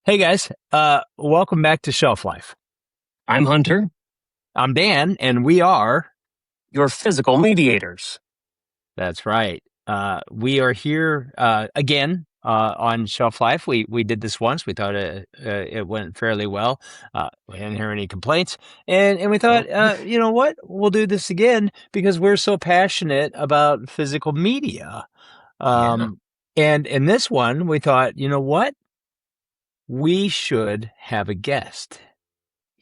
Hey guys, welcome back to Shelf Life. I'm Hunter, I'm Dan, and we are. your physical mediators. That's right. We are here again on Shelf Life. We did this once. We thought it went fairly well. We didn't hear any complaints, and we thought, you know what, we'll do this again because we're so passionate about physical media. Yeah. And in this one, we thought, you know what, we should have a guest,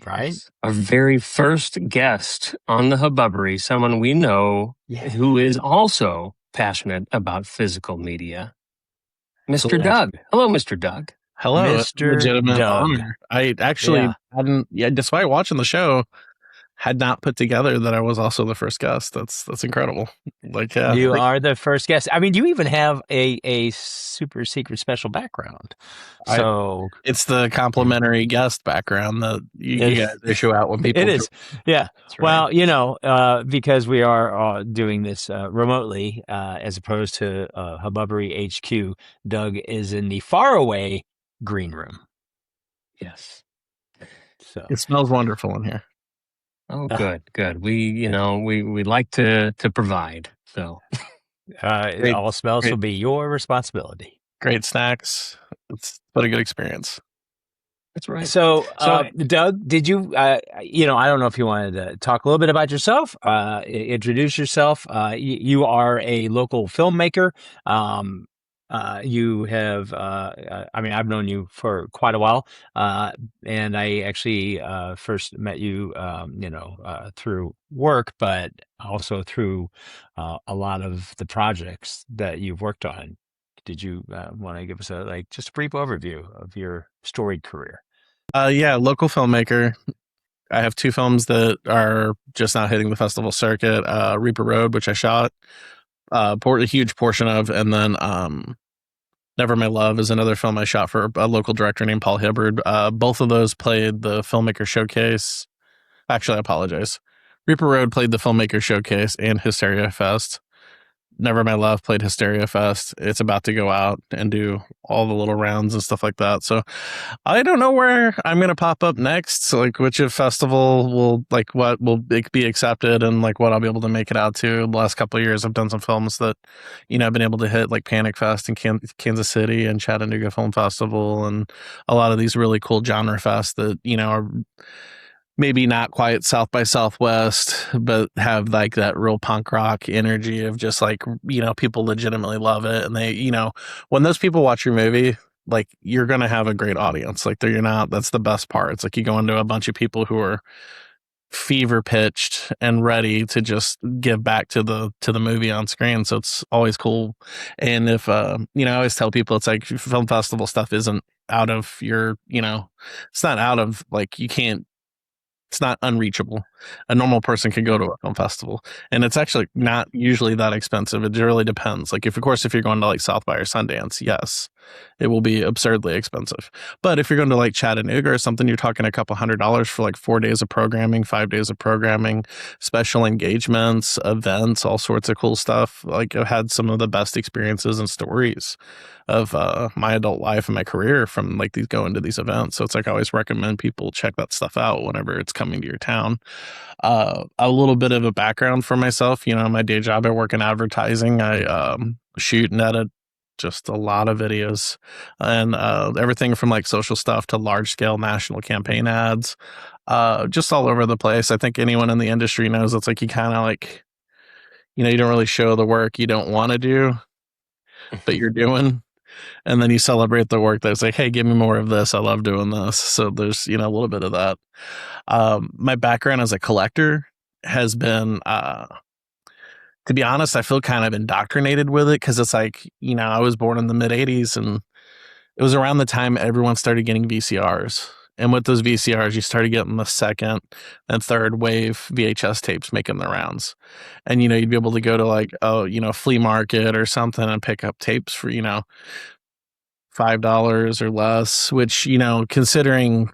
right? Yes. Our very first guest on the Hubbubbery, someone we know Yeah. who is also passionate about physical media, Mr. That's Doug. Hello, Mr. Doug. Hello, it's a Mr. legitimate Doug. honor. I actually Yeah. hadn't, yeah, despite watching the show, had not put together that I was also the first guest. That's incredible. Like, You are the first guest. I mean, you even have a super secret special background. I, So it's the complimentary guest background that you It- guys issue out when people. it is. Yeah. That's right. Well, you know, because we are doing this remotely as opposed to Hubbubbery HQ, Doug is in the faraway green room. Yes. So It smells wonderful in here. Oh, good. We like to provide. So all smells will be your responsibility. Great snacks. It's what a good experience. that's right. So, Doug, did you, I don't know if you wanted to talk a little bit about yourself, introduce yourself. You are a local filmmaker. You have, I mean, I've known you for quite a while, and I actually first met you, through work, but also through a lot of the projects that you've worked on. Did you want to give us just a brief overview of your storied career? Yeah, local filmmaker. I have two films that are just now hitting the festival circuit. Reaper Road, which I shot a huge portion of, and then Never My Love is another film I shot for a local director named Paul Hibbard. Both of those played the filmmaker showcase. Actually, I apologize. Reaper Road played the filmmaker showcase and Hysteria Fest. Never My Love played Hysteria Fest. It's about to go out and do all the little rounds and stuff like that. So I don't know where I'm going to pop up next. So like which festival will what will be accepted and like what I'll be able to make it out to. The last couple of years, I've done some films that, I've been able to hit like Panic Fest in Kansas City and Chattanooga Film Festival and a lot of these really cool genre fests that, are maybe not quite South by Southwest, but have like that real punk rock energy of just like, people legitimately love it. And they, when those people watch your movie, like you're going to have a great audience. Like that's the best part. It's like you go into a bunch of people who are fever pitched and ready to just give back to the movie on screen. So it's always cool. And if, I always tell people it's like film festival stuff isn't out of your, it's not out of like, it's not unreachable. A normal person can go to a film festival, and it's actually not usually that expensive. It really depends. Like, if you're going to like South by or Sundance, yes, it will be absurdly expensive. But if you're going to like Chattanooga or something, you're talking a couple $100 for like 4 days of programming, 5 days of programming, special engagements, events, all sorts of cool stuff. Like, I've had some of the best experiences and stories of my adult life and my career from like going to these events. So it's like I always recommend people check that stuff out whenever it's coming to your town. A little bit of a background for myself, my day job, I work in advertising. I shoot and edit just a lot of videos and everything from like social stuff to large scale national campaign ads, just all over the place. I think anyone in the industry knows it's like you kind of like, you don't really show the work you don't want to do, but you're doing. And then you celebrate the work that's like, hey, give me more of this. I love doing this. So there's, a little bit of that. My background as a collector has been, to be honest, I feel kind of indoctrinated with it because it's like, I was born in the mid 80s and it was around the time everyone started getting VCRs. And with those VCRs, you started getting the second and third wave VHS tapes making the rounds. And, you'd be able to go to like, flea market or something and pick up tapes for, $5 or less, which, considering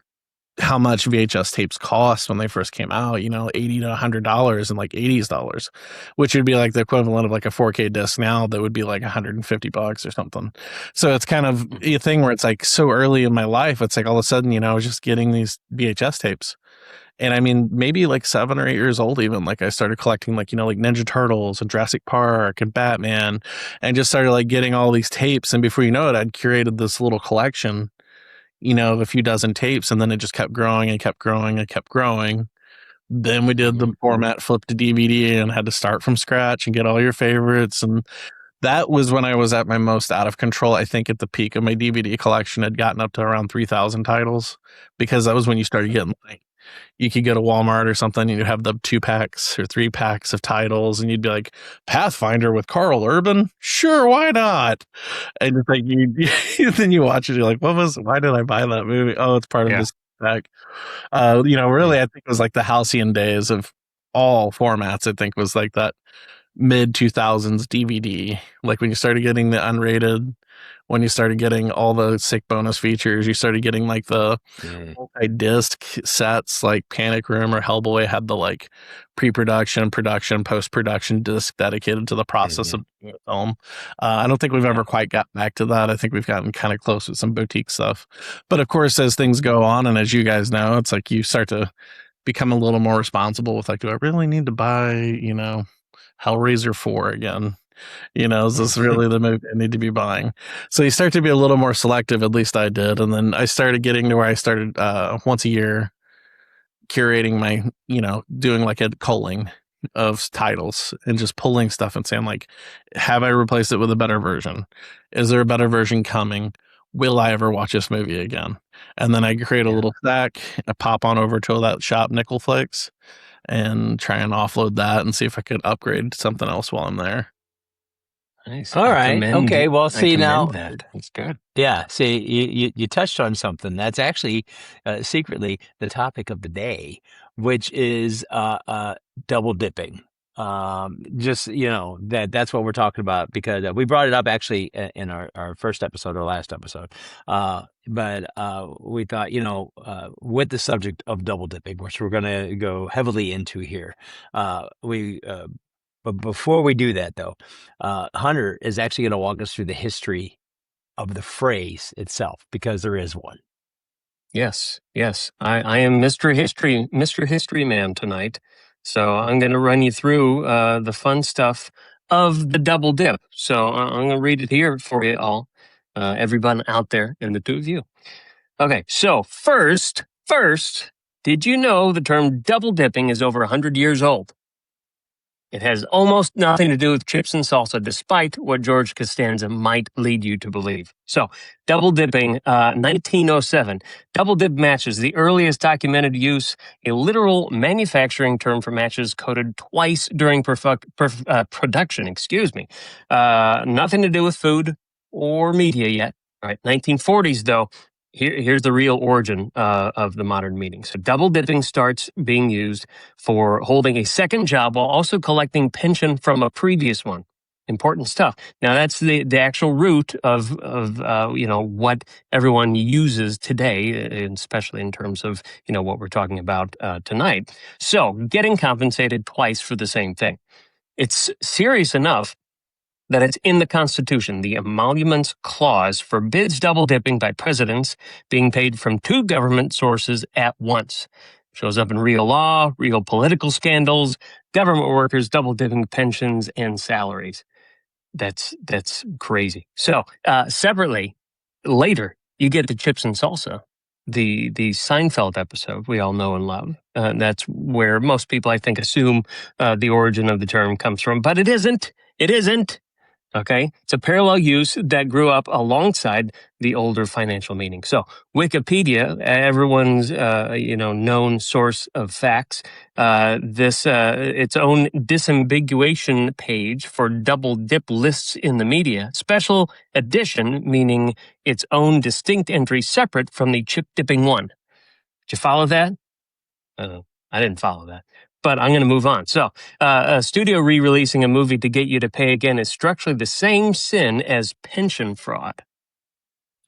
how much VHS tapes cost when they first came out, $80 to $100 in like '80s dollars, which would be like the equivalent of like a 4K disc now that would be like $150 or something. So it's kind of a thing where it's like so early in my life, it's like all of a sudden, I was just getting these VHS tapes. And I mean, maybe like 7 or 8 years old, even like I started collecting like Ninja Turtles and Jurassic Park and Batman, and just started like getting all these tapes. And before you know it, I'd curated this little collection, of a few dozen tapes, and then it just kept growing and kept growing and kept growing. Then we did the format flip to DVD and had to start from scratch and get all your favorites. And that was when I was at my most out of control. I think at the peak of my DVD collection had gotten up to around 3,000 titles, because that was when you started getting like, you could go to Walmart or something and you'd have the 2-packs or 3-packs of titles, and you'd be like, Pathfinder with Carl Urban? Sure, why not? And it's like then you watch it, you're like, why did I buy that movie? Oh, it's part of this pack. Really, I think it was like the halcyon days of all formats. I think was like that mid 2000s DVD, like when you started getting the unrated, when you started getting all the sick bonus features, you started getting like the multi-disc sets, like Panic Room or Hellboy had the like pre-production, production, post-production disc dedicated to the process of doing a film. I don't think we've ever quite got back to that. I think we've gotten kind of close with some boutique stuff. But of course, as things go on, and as you guys know, it's like you start to become a little more responsible with like, do I really need to buy, Hellraiser 4 again? Is this really the movie I need to be buying? So you start to be a little more selective, at least I did. And then I started getting to where I started once a year curating my, doing like a culling of titles and just pulling stuff and saying like, have I replaced it with a better version? Is there a better version coming? Will I ever watch this movie again? And then I create a little stack, I pop on over to that shop, Nickel Flix, and try and offload that and see if I could upgrade to something else while I'm there. Nice. All right. Okay. Well, see now, that's good. Yeah. See, you touched on something that's actually secretly the topic of the day, which is double dipping. Just that's what we're talking about, because we brought it up actually in our first episode or last episode. But we thought, with the subject of double dipping, which we're going to go heavily into here, but before we do that, though, Hunter is actually going to walk us through the history of the phrase itself, because there is one. Yes. I am Mr. History Man tonight. So I'm going to run you through the fun stuff of the double dip. So I'm going to read it here for you all, everyone out there, and the two of you. Okay. So first, did you know the term double dipping is over 100 years old? It has almost nothing to do with chips and salsa, despite what George Costanza might lead you to believe. So, double dipping, 1907. Double dip matches, the earliest documented use, a literal manufacturing term for matches coated twice during production. Nothing to do with food or media yet. All right, 1940s, though. Here's the real origin of the modern meaning. So double dipping starts being used for holding a second job while also collecting pension from a previous one. Important stuff. Now that's the actual root of what everyone uses today, especially in terms of what we're talking about tonight. So getting compensated twice for the same thing. It's serious enough that it's in the Constitution. The Emoluments Clause forbids double dipping by presidents being paid from two government sources at once. Shows up in real law, real political scandals, government workers double dipping pensions and salaries. That's crazy. So separately, later you get the chips and salsa, the Seinfeld episode we all know and love. That's where most people, I think, assume the origin of the term comes from, but it isn't. It isn't. Okay, it's a parallel use that grew up alongside the older financial meaning. So Wikipedia, everyone's known source of facts, its own disambiguation page for double dip lists in the media, special edition, meaning its own distinct entry separate from the chip dipping one. Did you follow that? I didn't follow that. But I'm going to move on. So, a studio re-releasing a movie to get you to pay again is structurally the same sin as pension fraud.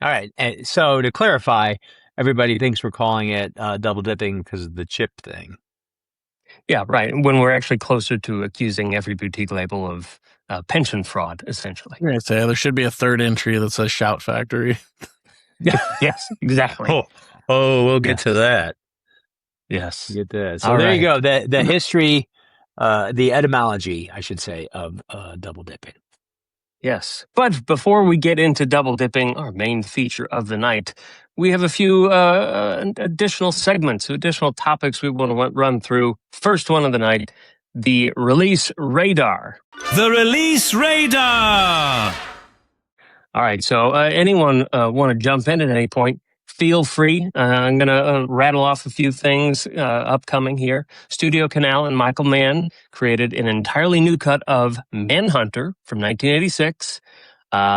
All right. So to clarify, everybody thinks we're calling it double dipping because of the chip thing. Yeah, right. When we're actually closer to accusing every boutique label of pension fraud, essentially. I'm gonna say there should be a third entry that says Shout Factory. Yes, exactly. We'll get to that. Yes. Get that. So All there you right. go. The history, the etymology, I should say, of double dipping. Yes. But before we get into double dipping, our main feature of the night, we have a few additional segments, additional topics we want to run through. First one of the night, the release radar. The release radar. All right. So anyone want to jump in at any point, feel free. I'm going to rattle off a few things upcoming here. Studio Canal and Michael Mann created an entirely new cut of Manhunter from 1986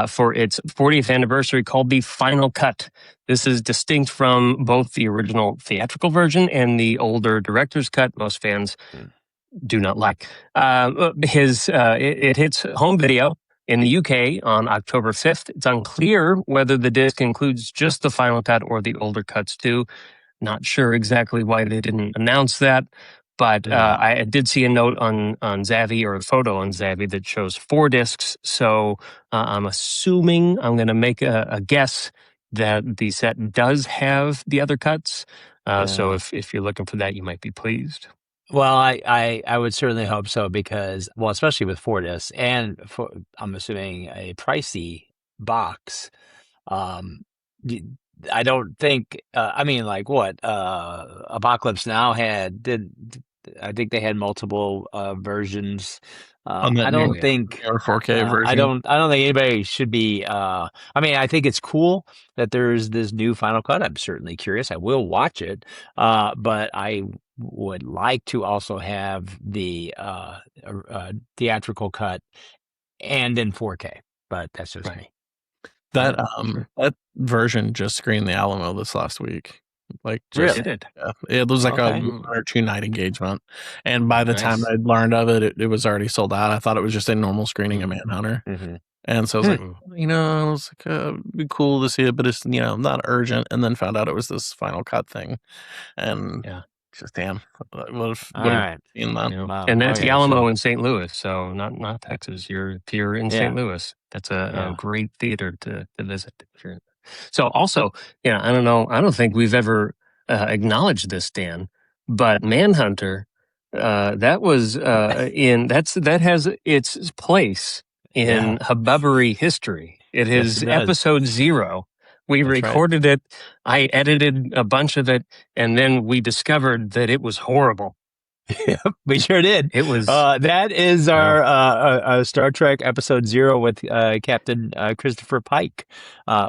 for its 40th anniversary called The Final Cut. This is distinct from both the original theatrical version and the older director's cut most fans do not like. It hits home video in the UK on October 5th. It's unclear whether the disc includes just the final cut or the older cuts too. Not sure exactly why they didn't announce that, but I did see a note on Zavvi, or a photo on Zavvi, that shows 4 discs. So I'm assuming, I'm going to make a guess that the set does have the other cuts. So if you're looking for that, you might be pleased. Well, I would certainly hope so because, well, especially with 4 discs and for, I'm assuming a pricey box. I don't think. I mean, like what? Apocalypse Now I think they had multiple versions. On that I new don't think. or 4K version. I don't think anybody should be. I mean, I think it's cool that there's this new Final Cut. I'm certainly curious. I will watch it. But I would like to also have the theatrical cut and in 4K. But that's just me. That that version just screened the Alamo this last week. Like, just, Really? yeah, it was like a 1 or 2 night engagement, and by the time I'd learned of it, it was already sold out. I thought it was just a normal screening of Manhunter, and so I was like, it was like, it'd be cool to see it, but it's not urgent. And then found out it was this Final Cut thing, and just damn, what if seen that? Wow. And that's the Alamo in St. Louis, so not Texas. If you're in St. Louis, that's a great theater to visit. So also, I don't know. I don't think we've ever acknowledged this, Dan, but Manhunter, that was that has its place in Hubbubbery history. It is episode 0. We recorded it. I edited a bunch of it, and then we discovered that it was horrible. Yep, we sure did. It was that is our Star Trek episode 0 with Captain Christopher Pike,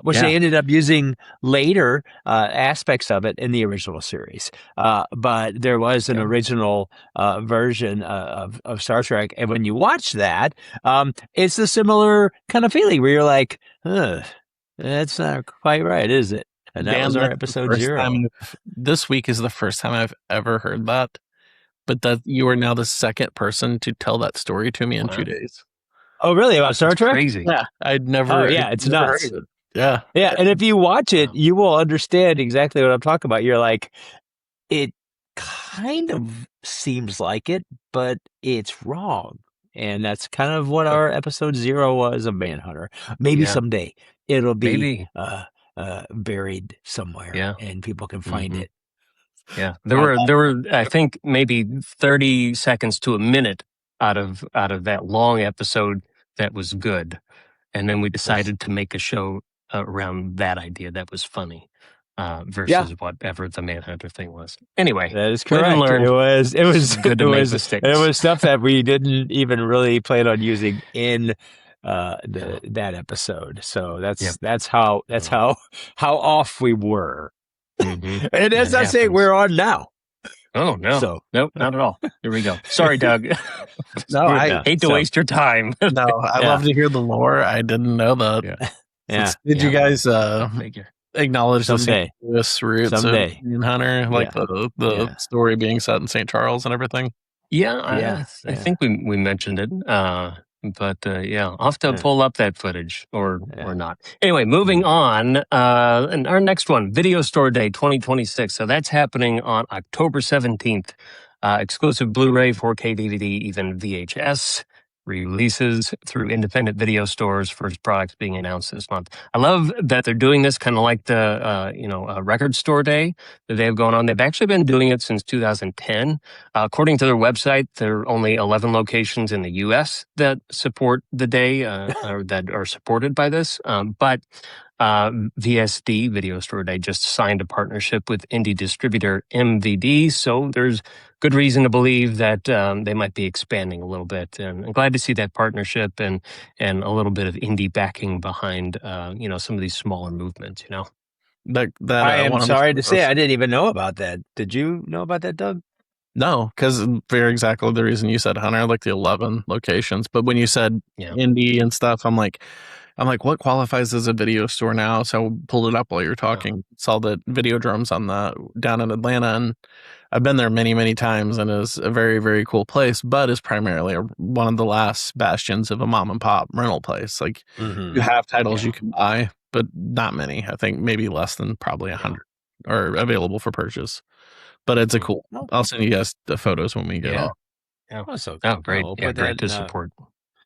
which they ended up using later aspects of it in the original series. But there was an original version of Star Trek, and when you watch that, it's a similar kind of feeling where you're like, that's not quite right, is it? And that was our episode 0. This week is the first time I've ever heard that. But that you are now the second person to tell that story to me in 2 days. Oh, really? About Star Trek? Crazy. Yeah, I'd never. Oh, yeah, it's nuts. Heard it. Yeah, yeah. And if you watch it, you will understand exactly what I'm talking about. You're like, it kind of seems like it, but it's wrong. And that's kind of what our episode 0 was of Manhunter. Maybe someday it'll be buried somewhere, and people can find it. Yeah, there were I think maybe 30 seconds to a minute out of that long episode that was good, and then we decided to make a show around that idea that was funny versus whatever the Manhunter thing was. Anyway, that is correct. It was good to make mistakes. It was stuff that we didn't even really plan on using in that episode. So that's how off we were. And as I say, we're on now. Oh, no. So, nope, not at all. Here we go. Sorry, Doug. No, I hate to waste your time. No, I love to hear the lore. I didn't know that. Yeah. Did you guys acknowledge the St. Louis roots of Manhunter? Like the story being set in St. Charles and everything? Yeah, I think we mentioned it. But yeah, I'll have to Yeah. pull up that footage or Yeah. not. Anyway, moving on. And our next one, Video Store Day 2026. So that's happening on October 17th. Exclusive Blu-ray, 4K DVD, even VHS releases through independent video stores. First products being announced this month. I love that they're doing this kind of like the Record Store Day that they have going on. They've actually been doing it since 2010. According to their website, there are only 11 locations in the U.S. that support the day or that are supported by this. But VSD, Video Store Day, just signed a partnership with indie distributor MVD. So there's good reason to believe that they might be expanding a little bit. And I'm glad to see that partnership and a little bit of indie backing behind, some of these smaller movements, I am one of the sorry to say photos- I didn't even know about that. Did you know about that, Doug? No, because very exactly the reason you said, Hunter, like the 11 locations. But when you said Yeah. indie and stuff, I'm like, what qualifies as a video store now? So I pulled it up while you were talking. Saw the video drums on down in Atlanta, and I've been there many, many times, and it's a very, very cool place. But it's primarily one of the last bastions of a mom and pop rental place. Like you have titles you can buy, but not many. I think maybe less than probably 100 are available for purchase. But it's a cool. I'll send you guys the photos when we get off. Yeah. Oh, so Oh, great. we'll Yeah, put great that to in, support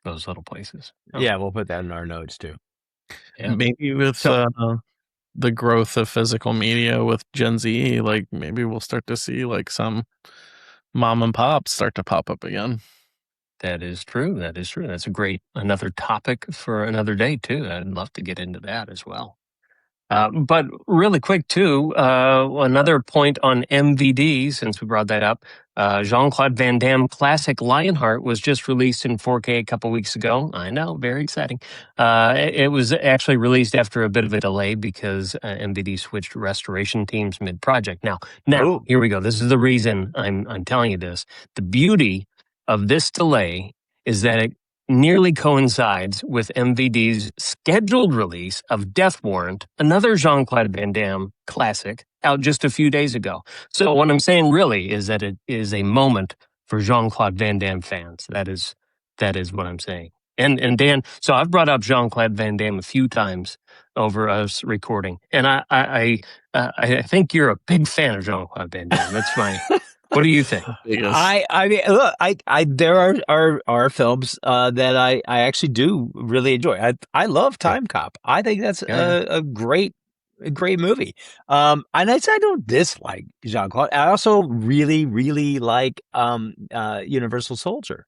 those little places. Oh, yeah, we'll put that in our notes too. yeah. Maybe with the growth of physical media with Gen Z, like maybe we'll start to see like some mom and pops start to pop up again. That is true. That is true. That's another topic for another day too. I'd love to get into that as well. But really quick too, another point on MVD, since we brought that up. Jean-Claude Van Damme classic Lionheart was just released in 4K a couple weeks ago. I know, very exciting. It was actually released after a bit of a delay because MVD switched restoration teams mid-project. Now, here we go. This is the reason I'm telling you this. The beauty of this delay is that it nearly coincides with MVD's scheduled release of Death Warrant, another Jean-Claude Van Damme classic, out just a few days ago. So what I'm saying really is that it is a moment for Jean-Claude Van Damme fans. That is what I'm saying. And Dan, so I've brought up Jean-Claude Van Damme a few times over us recording, and I think you're a big fan of Jean-Claude Van Damme. That's my. What do you think? I mean, look, there are films that I actually do really enjoy. I love Time Cop. I think that's a great movie. And I don't dislike Jean-Claude. I also really, really like Universal Soldier.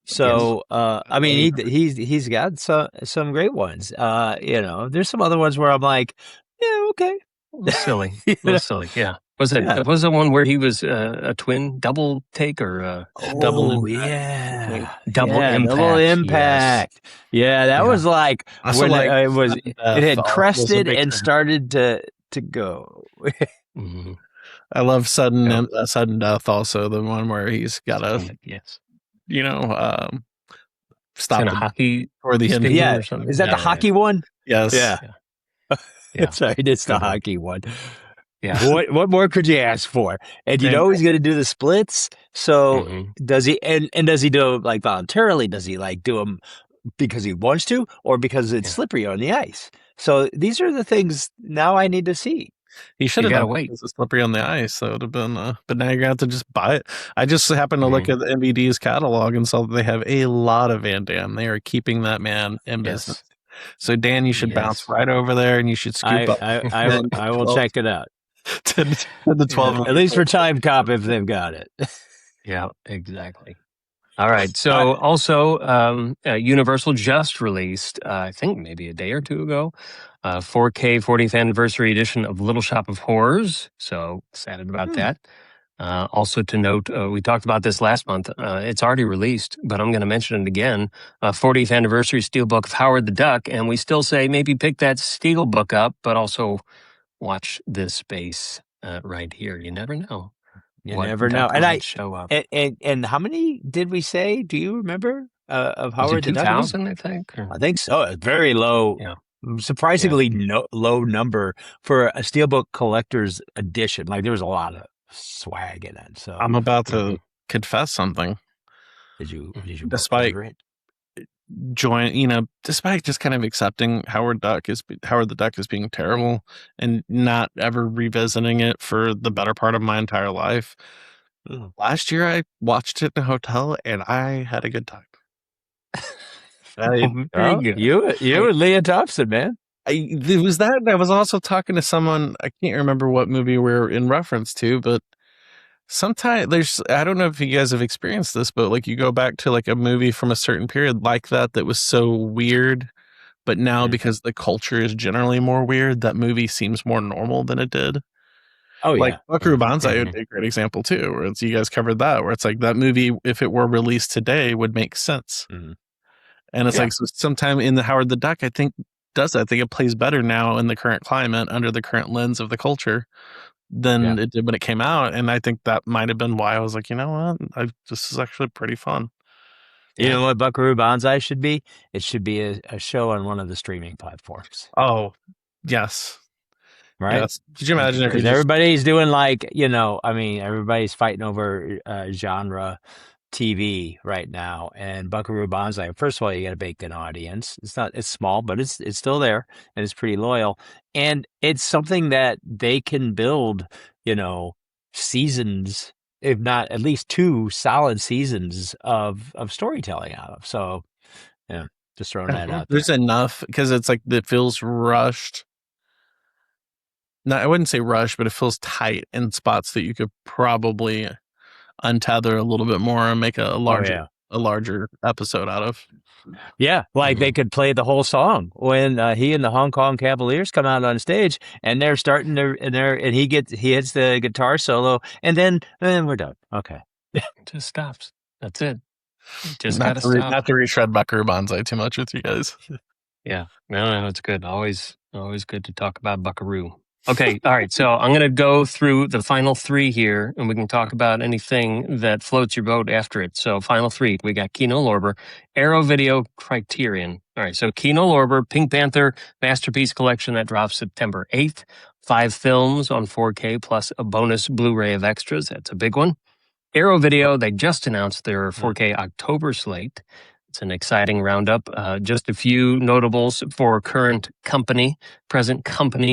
So I mean, he's got some great ones. There's some other ones where I'm like, yeah, okay, a little silly, yeah. Was it one where he was a twin double take or double impact? Double impact. Yes. Yeah, that was like when it had crested and fan. started to go. Mm-hmm. I love sudden death. Also, the one where he's got to stop the hockey or the end. Yeah, or something. Is that the hockey one? Yes. Yeah. That's right. It's the hockey one. Yeah. What more could you ask for? And you know he's going to do the splits. So does he? And does he do them like voluntarily? Does he like do them because he wants to, or because it's slippery on the ice? So these are the things now I need to see. He should have done it because it's slippery on the ice. So it would have been, but now you're going to have to just buy it. I just happened to look at the MVD's catalog and saw that they have a lot of Van Damme. They are keeping that man in business. So Dan, you should bounce right over there and you should scoop up. I will check it out. to the 12 at least for Time Cop if they've got it. Yeah, exactly. All right. So also Universal just released, I think maybe a day or two ago, 4K 40th anniversary edition of Little Shop of Horrors. So excited about that. Also to note, we talked about this last month. It's already released, but I'm going to mention it again. 40th anniversary steelbook of Howard the Duck. And we still say maybe pick that steelbook up, but also watch this space right here. You never know. You never know. And I show up. And how many did we say? Do you remember of Howard the Duck? 2,000, I think. Or? I think so. It's very low. Yeah. Surprisingly low number for a steelbook collector's edition. Like there was a lot of swag in it. So I'm about to confess something. Did you despite it? despite just kind of accepting Howard the Duck as being terrible and not ever revisiting it for the better part of my entire life. Last year I watched it in a hotel and I had a good time. Very good. You and Leah Thompson, man. It was that, and I was also talking to someone, I can't remember what movie we're in reference to, but sometimes I don't know if you guys have experienced this, but like you go back to like a movie from a certain period like that was so weird, but now because the culture is generally more weird, that movie seems more normal than it did. Oh Like yeah. Buckaroo Banzai would be a great example too, where you guys covered that, where it's like that movie, if it were released today, would make sense. And it's like, so sometime in the Howard the Duck, I think it plays better now in the current climate under the current lens of the culture than it did when it came out. And I think that might have been why I was like, you know what, this is actually pretty fun. You know what Buckaroo Banzai should be? It should be a show on one of the streaming platforms. Oh, yes. Right? Yes. Could you imagine if Because everybody's doing everybody's fighting over genre TV right now, and Buckaroo Banzai. First of all, you got a baked-in audience. It's small, but it's still there, and it's pretty loyal. And it's something that they can build, seasons, if not at least 2 solid seasons of storytelling out of. So, just throwing that out there. There's enough, because it's like it feels rushed. No, I wouldn't say rushed, but it feels tight in spots that you could probably untether a little bit more and make a larger episode out of. Yeah, like they could play the whole song when he and the Hong Kong Cavaliers come out on stage, and they're starting to, and he hits the guitar solo, and then we're done. Okay, it just stops. That's it. Just not gotta stop. Not to reshred Buckaroo Banzai too much with you guys. Yeah, no, it's good. Always good to talk about Buckaroo. Okay, all right. So I'm going to go through the final 3 here, and we can talk about anything that floats your boat after it. So final 3, we got Kino Lorber, Arrow Video, Criterion. All right, so Kino Lorber, Pink Panther Masterpiece Collection that drops September 8th. 5 films on 4K plus a bonus Blu-ray of extras. That's a big one. Arrow Video, they just announced their 4K October slate. It's an exciting roundup. Just a few notables for present company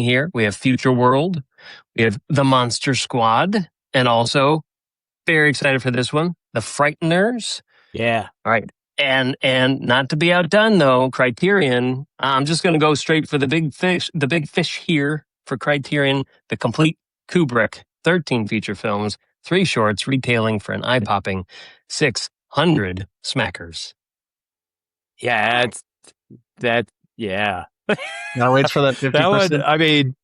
here. We have Future World. We have The Monster Squad. And also, very excited for this one, The Frighteners. Yeah. All right. And not to be outdone, though, Criterion, I'm just going to go straight for the big fish here for Criterion, the complete Kubrick, 13 feature films, 3 shorts, retailing for an eye-popping 600 smackers. Yeah, yeah. Now wait for that 50%. That one, I mean,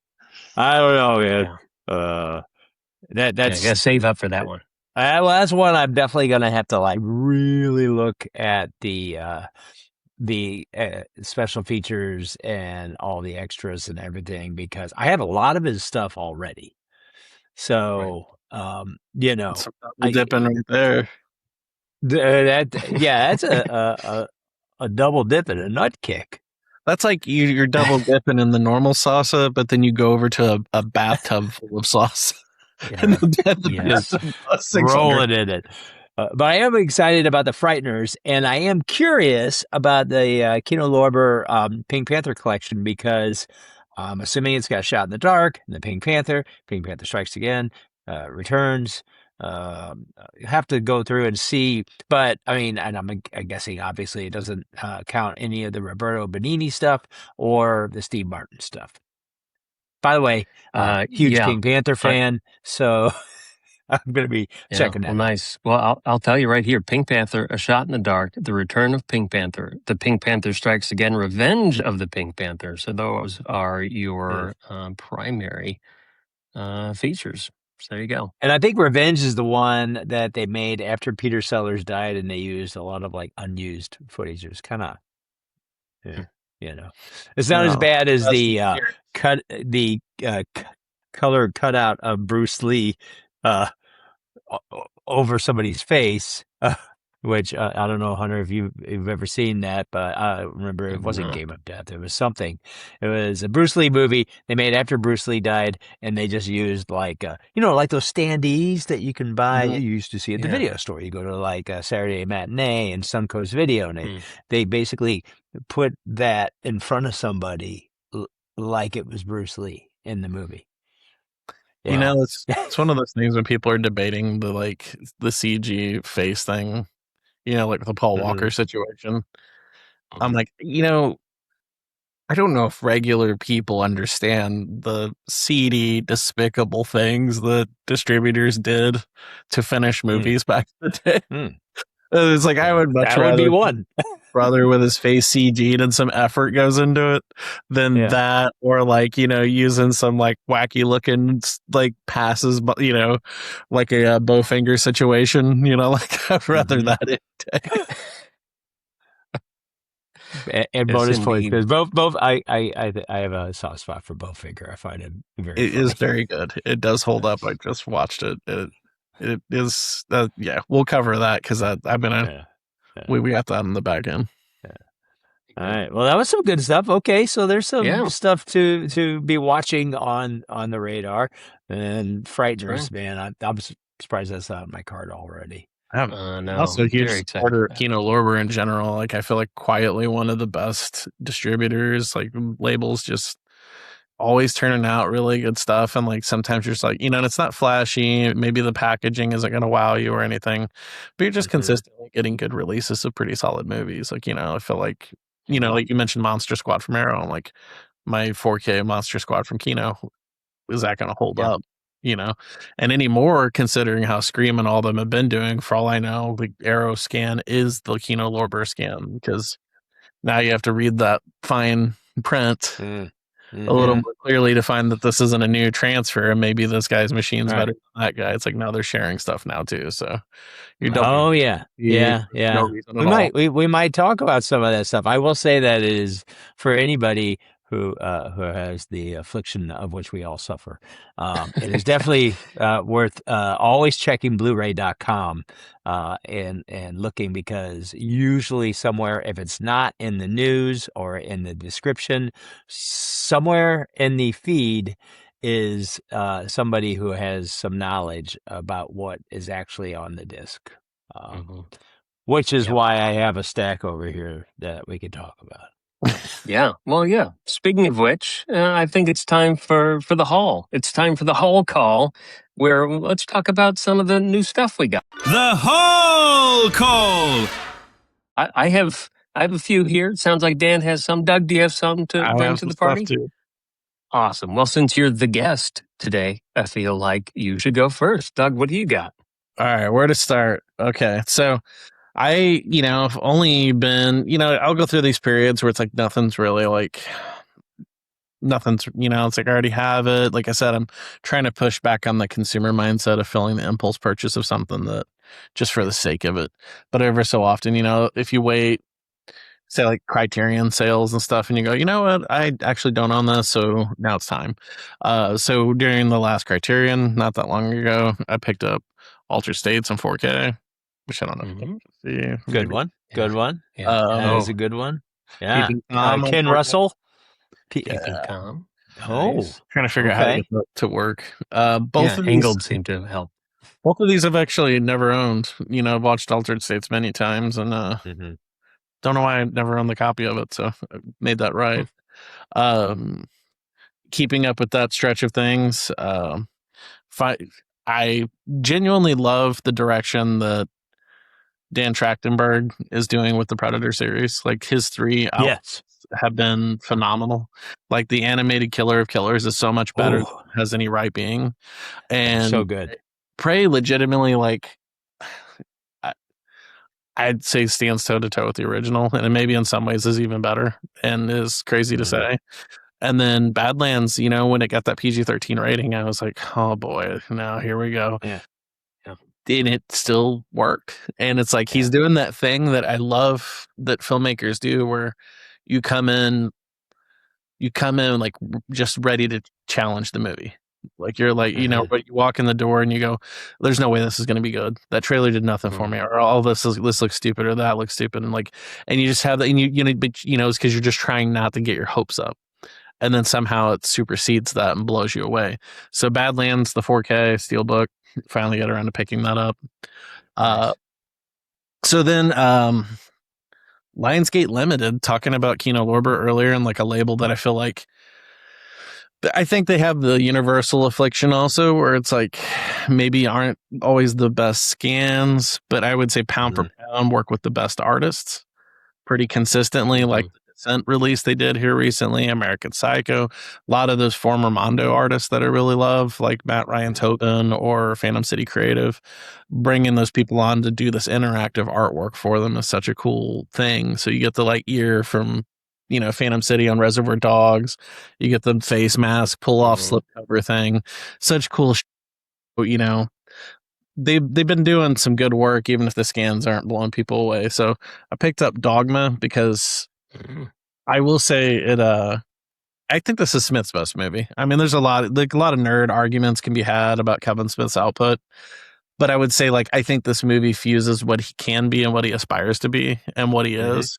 I don't know, man. Yeah. That's you gotta save up for that one. Well, that's one I'm definitely gonna have to like really look at the special features and all the extras and everything, because I have a lot of his stuff already. So, dipping right there. That's a double dip and a nut kick. That's like you're double dipping in the normal salsa, but then you go over to a bathtub full of sauce. Yeah. Rolling in it. But I am excited about The Frighteners, and I am curious about the Kino Lorber Pink Panther collection, because I'm assuming it's got Shot in the Dark, and the Pink Panther Strikes Again, Returns. Have to go through and see, but I mean, and I'm guessing obviously it doesn't count any of the Roberto Benigni stuff or the Steve Martin stuff. By the way, huge Pink Panther fan, so I'm going to be checking that. Well, nice. Well, I'll tell you right here, Pink Panther, A Shot in the Dark, The Return of Pink Panther, The Pink Panther Strikes Again, Revenge of the Pink Panther. So those are your primary features. So there you go. And I think Revenge is the one that they made after Peter Sellers died, and they used a lot of like unused footage. It was kind of, it's not as bad as the colored cutout of Bruce Lee over somebody's face. which I don't know, Hunter, if you've ever seen that, but I remember it I'm wasn't not. Game of Death. It was something. It was a Bruce Lee movie they made after Bruce Lee died, and they just used like like those standees that you can buy. Mhm. You used to see at the Yeah. video store. You go to like a Saturday Matinee and Suncoast Video, and Mm. they basically put that in front of somebody like it was Bruce Lee in the movie. You Yeah. know, it's one of those things when people are debating the CG face thing, like the Paul hmm Walker situation. I'm Mhm. like, I don't know if regular people understand the seedy, despicable things that distributors did to finish Mm, movies back in the day. mm. It's like I would much That would be rather one. brother with his face CG'd and some effort goes into it than Yeah. that, or like using some like wacky looking like passes, but like a Bowfinger situation. Like I'd rather hmm that any day. And Yes, bonus points indeed. because both I have a soft spot for Bowfinger. I find it very It is funny. very good. It does hold up. I just watched it. It is. Yeah, we'll cover that because I've been a Yeah. Yeah. we got that in the back end. Yeah. All right. Well, that was some good stuff. Okay, so there's some Yeah. stuff to be watching on the radar. And True. Frighteners, man, I'm surprised that's not on my card already. I'm No. also a huge Very excited supporter for of that. Kino Lorber in general. Like I feel like quietly one of the best distributors. Like labels just always turning out really good stuff. And like sometimes you're just like, and it's not flashy. Maybe the packaging isn't going to wow you or anything, but you're just hmm consistently getting good releases of pretty solid movies. Like, I feel like, Yeah. like you mentioned Monster Squad from Arrow. And like my 4K Monster Squad from Kino, is that going to hold Yeah. up? And anymore, considering how Scream and all them have been doing, for all I know, the Arrow scan is the Kino Lorber scan because now you have to read that fine print a little Mm-hmm. more clearly to find that this isn't a new transfer and maybe this guy's machine's All better right. than that guy. It's like now they're sharing stuff now too. So you're double Oh yeah. Yeah, no yeah. reason We at all. might we might talk about some of that stuff. I will say that it is for anybody who has the affliction of which we all suffer. It is definitely worth always checking Blu-ray.com and looking because usually somewhere if it's not in the news or in the description, somewhere in the feed is somebody who has some knowledge about what is actually on the disc. Mhm. Which is Yep. why I have a stack over here that we could talk about. Yeah. Well, yeah. Speaking of which, I think it's time for the haul. It's time for the haul call, where let's talk about some of the new stuff we got. The Hall Call. I have a few here. It sounds like Dan has some. Doug, do you have some to I bring have to some the stuff party? too. Awesome. Well, since you're the guest today, I feel like you should go first. Doug, what do you got? All right, where to start? Okay, so I've only been, I'll go through these periods where it's like nothing's, it's like I already have it. Like I said, I'm trying to push back on the consumer mindset of feeling the impulse purchase of something that just for the sake of it. But ever so often, if you wait, say like Criterion sales and stuff, and you go, you know what, I actually don't own this, so now it's time. So during the last Criterion, not that long ago, I picked up Altered States in 4K, which I don't know if Mhm. you can see. Good Maybe. one. Yeah. Good one. Yeah. That is Oh, a good one. Yeah. Keeping Calm on Ken 4K. Russell. Yeah, keeping calm. Oh, Nice. trying to figure out how to okay. get that to work. Yeah, angled seemed to help. Both of these I've actually never owned. I've watched Altered States many times, and hmm don't know why I never owned the copy of it. So I made that right. Um, Keeping up with that stretch of things. I genuinely love the direction that Dan Trachtenberg is doing with the Predator series. Like his three out Yes. have been phenomenal. Like the animated Killer of Killers is so much better than Oh, it has any right being. so And good. Prey legitimately, like, I- I'd say stands toe to toe with the original, and maybe in some ways is even better and is crazy to Mhm. say. And then Badlands, when it got that PG-13 rating, I was like, oh boy, now here we go. Yeah. Yeah. And it still worked. And it's like he's Yeah. doing that thing that I love that filmmakers do where you come in like just ready to challenge the movie. Like you're like, but you walk in the door and you go, "There's no way this is going to be good." That trailer did nothing for me, or all this looks stupid, or that looks stupid, and you just have that, and but it's because you're just trying not to get your hopes up, and then somehow it supersedes that and blows you away. So Badlands, the 4K Steelbook, finally got around to picking that up. Nice. So then, Lionsgate Limited, talking about Kino Lorber earlier, and like a label that I feel like. I think they have the universal affliction also, where it's like maybe aren't always the best scans, but I would say pound for pound work with the best artists pretty consistently. Like the Descent release they did here recently, American Psycho, a lot of those former Mondo artists that I really love, like Matt Ryan Tobin or Phantom City Creative, bringing those people on to do this interactive artwork for them is such a cool thing. So you get the like ear from Phantom City on Reservoir Dogs. You get the face mask, pull off slipcover thing. Such cool, They've been doing some good work, even if the scans aren't blowing people away. So I picked up Dogma because I will say it. I think this is Smith's best movie. I mean, there's a lot of nerd arguments can be had about Kevin Smith's output, but I would say I think this movie fuses what he can be and what he aspires to be and what he is.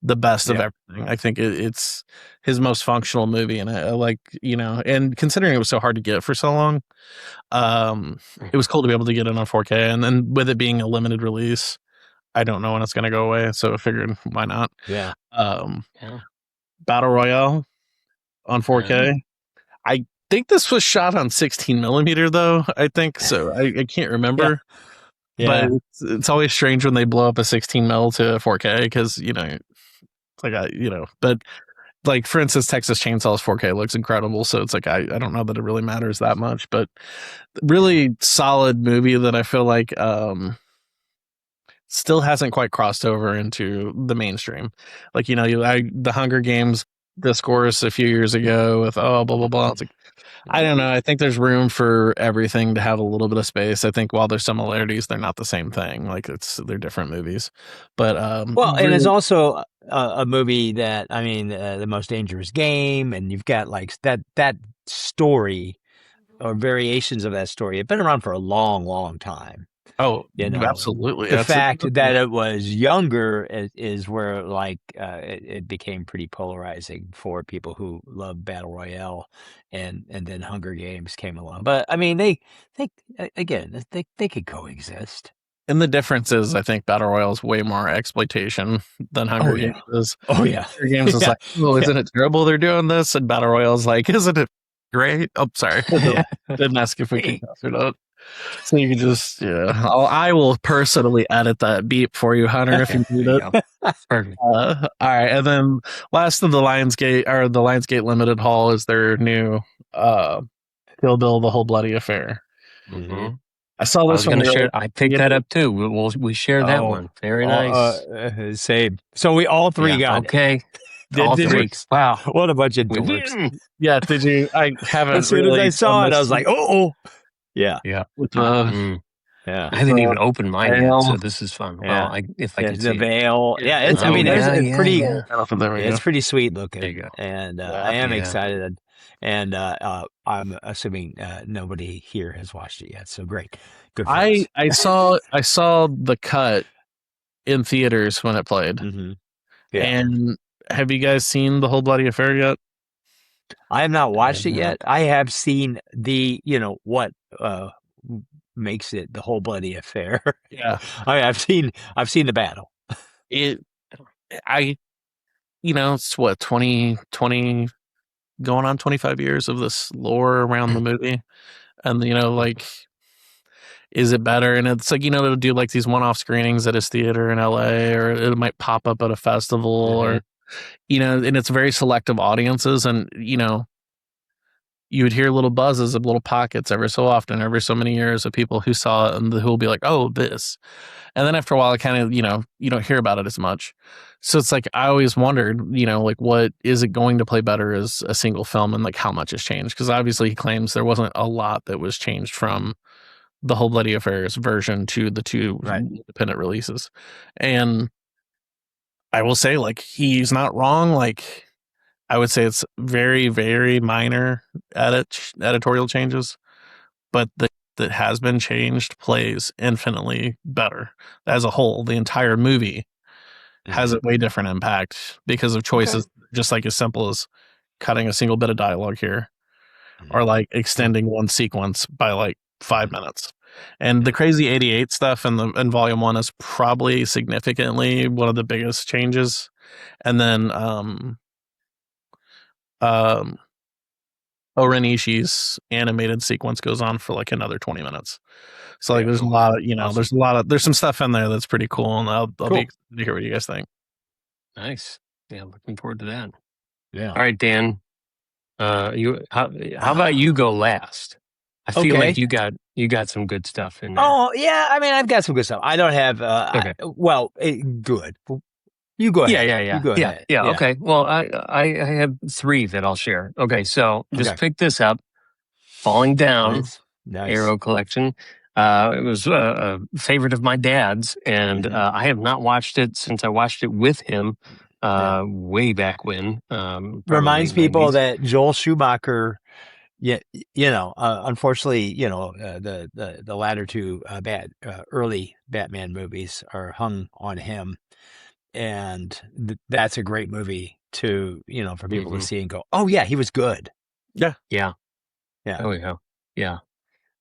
The best of everything. I think it's his most functional movie, and I like, and considering it was so hard to get for so long, it was cool to be able to get it on 4K, and then with it being a limited release, I don't know when it's going to go away, so I figured why not. Battle Royale on 4K. I think this was shot on 16 millimeter though. I think so. I can't remember. But it's always strange when they blow up a 16 mil to 4K because but for instance, Texas Chainsaw's 4K looks incredible. So it's I don't know that it really matters that much, but really solid movie that I feel like still hasn't quite crossed over into the mainstream. The Hunger Games discourse a few years ago with blah blah blah. It's I don't know. I think there's room for everything to have a little bit of space. I think while there's similarities, they're not the same thing. They're different movies. But and it's also a movie that The Most Dangerous Game, and you've got that story or variations of that story have been around for a long, long time. Oh, absolutely. The fact that it was younger is where it became pretty polarizing for people who love Battle Royale, and then Hunger Games came along. But they could coexist. And the difference is, I think Battle Royale is way more exploitation than Hunger Games is. Oh yeah, Hunger Games is isn't it terrible they're doing this? And Battle Royale is isn't it great? Oh, sorry, didn't ask if we could cuss or not. So you can just, I will personally edit that beep for you, Hunter, if you need it. Perfect. All right, and then last of the Lionsgate Limited Haul is their new Kill Bill: The Whole Bloody Affair. I saw this one. I picked that up too. We share that one. Very nice. Same. So we all three got okay. All three. Wow, what a bunch of dorks. Yeah, did you? I haven't. As soon as I saw it, I was like, oh. Yeah. I haven't even opened mine yet, so this is fun. Yeah. Well, if I can see the veil. it. It's pretty. Yeah. It's pretty sweet looking. There you go. And I am excited. And I'm assuming nobody here has watched it yet. So great. Good. For us. I saw the cut in theaters when it played. And have you guys seen The Whole Bloody Affair yet? I have not watched it yet. I have seen the, what makes it The Whole Bloody Affair. Yeah. I've seen the battle. It's what, 20 going on 25 years of this lore around the movie. And, is it better? And it's it'll do these one-off screenings at his theater in LA, or it might pop up at a festival or, and it's very selective audiences. And, you would hear little buzzes of little pockets every so often, every so many years of people who saw it and who will be like, oh, this. And then after a while, it kind of, you don't hear about it as much. So it's I always wondered, what is it going to play better as a single film, and how much has changed? Because obviously he claims there wasn't a lot that was changed from The Whole Bloody Affair's version to the two independent releases. And I will say, he's not wrong. I would say it's very, very minor editorial changes, but that has been changed plays infinitely better. As a whole, the entire movie has a way different impact because of choices, just like as simple as cutting a single bit of dialogue here, or like extending one sequence by like 5 minutes. And the Crazy 88 stuff in Volume 1 is probably significantly one of the biggest changes. And then Oren Ishii's animated sequence goes on for like another 20 minutes. So like there's a lot of, Awesome. there's some stuff in there that's pretty cool, and I'll be Cool. excited to hear what you guys think. Nice. Yeah, looking forward to that. Yeah. All right, Dan. How about you go last? I feel Okay. like you got some good stuff in there. Oh, yeah. I mean, I've got some good stuff. I don't have, Okay. good. You go ahead. Yeah. You go ahead. Yeah. Okay. Well, I have 3 that I'll share. Okay. So just pick this up. Falling Down, Nice. Arrow collection. It was a favorite of my dad's, and I have not watched it since I watched it with him way back when. Reminds late people 90s. that Joel Schumacher, unfortunately, the latter 2 early Batman movies are hung on him, and that's a great movie to for people to see and go, oh yeah, he was good. Yeah. Yeah. Oh yeah. Yeah.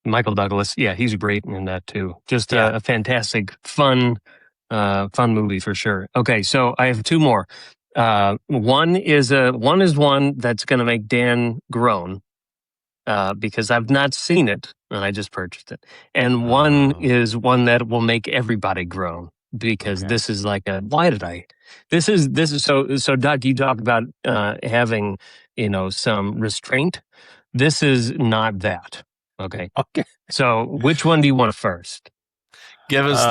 Michael Douglas. Yeah, he's great in that too. Just a fantastic, fun movie for sure. Okay, so I have 2 more. One is one that's going to make Dan groan because I've not seen it and I just purchased it. And one is one that will make everybody groan because this is like why did I? This is so. Doug, you talk about having some restraint. This is not that. Okay. So which one do you want first? Give us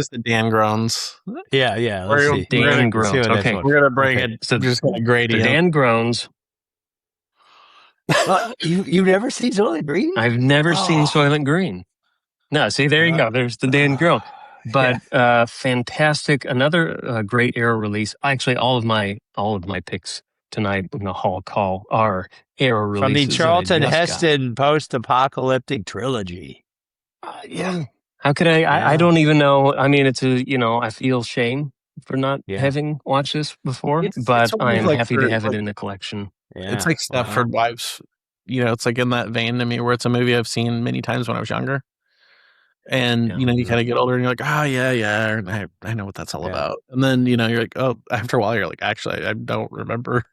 the Dan groans. Yeah. Let's see. Dan groans. Okay. We're gonna bring it. So just gonna gradient. The Dan groans. You've never seen Soylent Green? I've never seen Soylent Green. No, see, there you go. There's the Dan groan. But fantastic. Another great Arrow release. Actually, all of my picks tonight in the Hall Call are Arrow releases. From the Charlton Heston post-apocalyptic trilogy. Yeah. How could I don't even know. I mean, it's I feel shame for not having watched this before, but I am happy to have it in the collection. Yeah. It's like Stepford Wives. It's like in that vein to me where it's a movie I've seen many times when I was younger. And, you kind of get older and you're like, oh, yeah, I know what that's all about. And then, you're like, oh, after a while, you're like, actually, I don't remember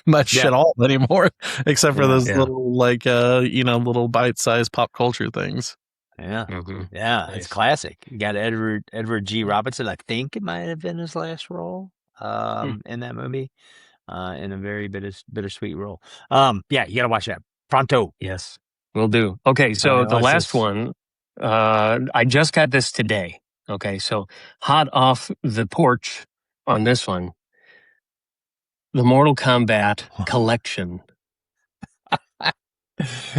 much at all anymore, except for those little, like, little bite-sized pop culture things. Yeah. Yeah, it's classic. You got Edward G. Robinson. I think it might have been his last role in that movie, in a very bittersweet role. Yeah, you got to watch that. Pronto. Yes, will do. Okay, so the last one, I just got this today. Okay, so hot off the porch on this one, the Mortal Kombat collection.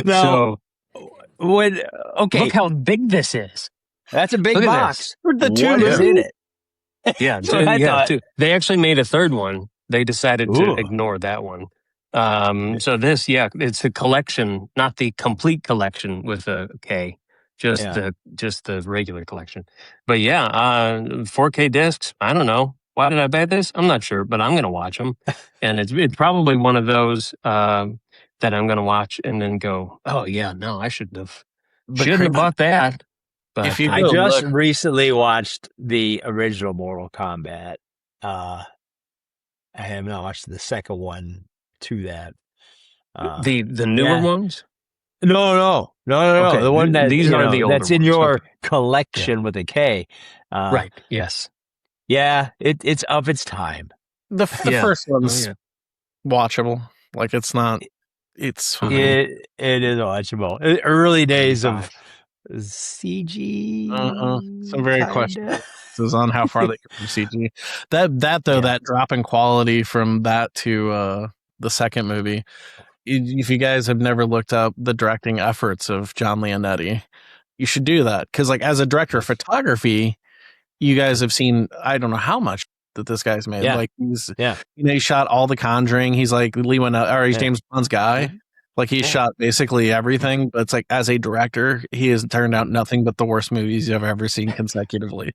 No. Look how big this is. That's a big box. The 2 is in it. Yeah, two. They actually made a third one. They decided to ignore that one. So this, it's a collection, not the complete collection with a K, just the regular collection. But 4K discs. I don't know. Why did I buy this? I'm not sure, but I'm going to watch them. And it's probably one of those that I'm going to watch and then go, oh yeah, no, I shouldn't have bought that. But I just recently watched the original Mortal Kombat. I have not watched the second one to that. The newer ones? No. Okay. The one that these are the older that's in ones. your collection with a K. Right. Yes. Yeah, it's of its time. The first one's watchable. Like it's not. It's fine. It is watchable. Early days of CG. Some very questionable on how far they get from CG. That drop in quality from that to the second movie. If you guys have never looked up the directing efforts of John Leonetti, you should do that because, like, as a director of photography, you guys have seen I don't know how much that this guy's made. Yeah. Like he's, Yeah. he shot all The Conjuring. He's like he's James Bond's guy. Like he's shot basically everything, but it's like as a director, he has turned out nothing but the worst movies you've ever seen consecutively.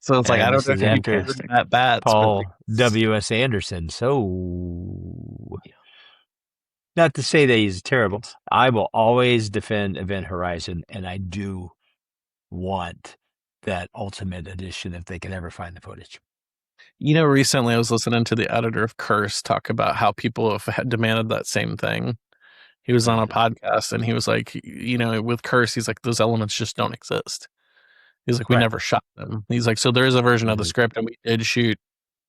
So it's like, I don't know if you after covered that bats, but Paul like, W.S. Anderson. So, not to say that he's terrible. I will always defend Event Horizon, and I do want that ultimate edition if they can ever find the footage. Recently I was listening to the editor of Curse talk about how people have demanded that same thing. He was on a podcast and he was like, with Curse, he's like, those elements just don't exist. He's like, we never shot them. He's like, so there is a version of the script and we did shoot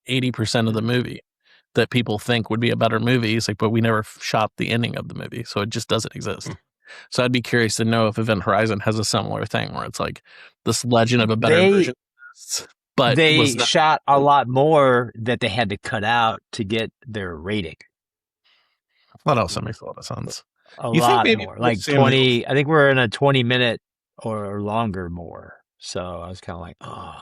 80% of the movie that people think would be a better movie. He's like, but we never shot the ending of the movie. So it just doesn't exist. So I'd be curious to know if Event Horizon has a similar thing where it's like this legend of a better version exists. But they shot a lot more that they had to cut out to get their rating. What else? That makes a lot of sense. A lot more, like 20. I think we're in a 20-minute or longer more. So I was kind of like, oh,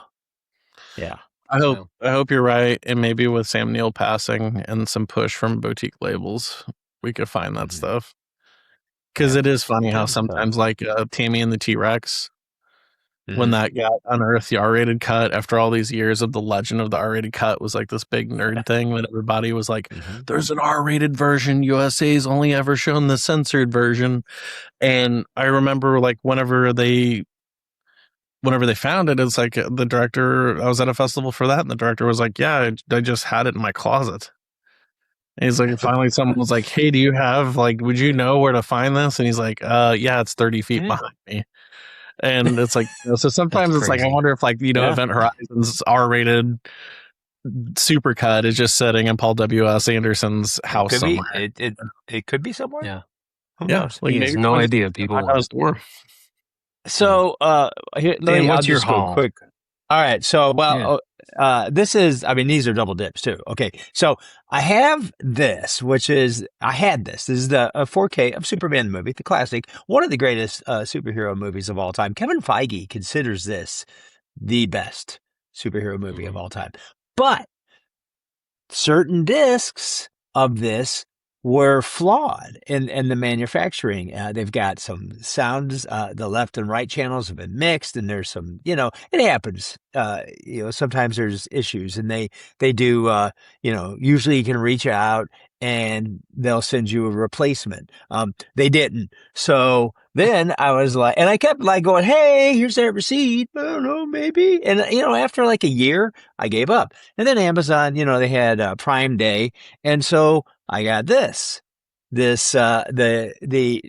yeah. I hope you're right, and maybe with Sam Neill passing and some push from boutique labels, we could find that stuff. Because it is funny how sometimes, like Tammy and the T-Rex, when that got unearthed, the R-rated cut, after all these years of the legend of the R-rated cut, was like this big nerd thing that everybody was like, there's an R-rated version. USA's only ever shown the censored version. And I remember like whenever they found it, it's like the director, I was at a festival for that, and the director was like, yeah, I just had it in my closet. And he's like, finally someone was like, hey, do you have, like, would you know where to find this? And he's like, yeah, it's 30 feet behind me. And it's like, so sometimes it's like, I wonder if like, Event Horizon's R-rated supercut is just sitting in Paul W.S. Anderson's house somewhere. It could be somewhere. Yeah. Like, he has no idea, people. So, what's your haul? Quick. All right. So, this is, these are double dips too. Okay. So I have this, This is the 4K of Superman movie, the classic, one of the greatest superhero movies of all time. Kevin Feige considers this the best superhero movie of all time. But certain discs of this were flawed in the manufacturing. They've got some sounds, the left and right channels have been mixed, and there's some, it happens. Sometimes there's issues, and they do, usually you can reach out and they'll send you a replacement. They didn't. So then I was like, and I kept like going, hey, here's that receipt. I don't know, maybe. And, after like a year, I gave up. And then Amazon, they had Prime Day. And so I got the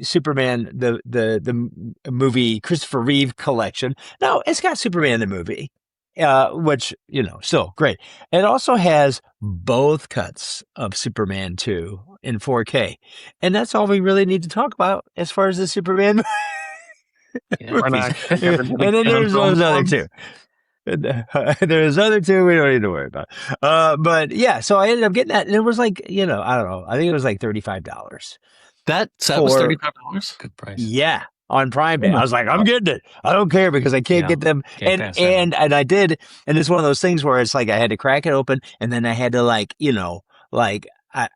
Superman, the movie Christopher Reeve collection. Now it's got Superman the movie, which, still great. It also has both cuts of Superman 2 in 4K. And that's all we really need to talk about as far as the Superman movies. And then there's those other two. There's other two we don't need to worry about. But yeah, so I ended up getting that, and it was like, I don't know, I think it was like $35. That set was $35? Good price. Yeah, on Prime Day. I was like, I'm getting it. I don't care because I can't get them. And I did, and it's one of those things where it's like I had to crack it open, and then I had to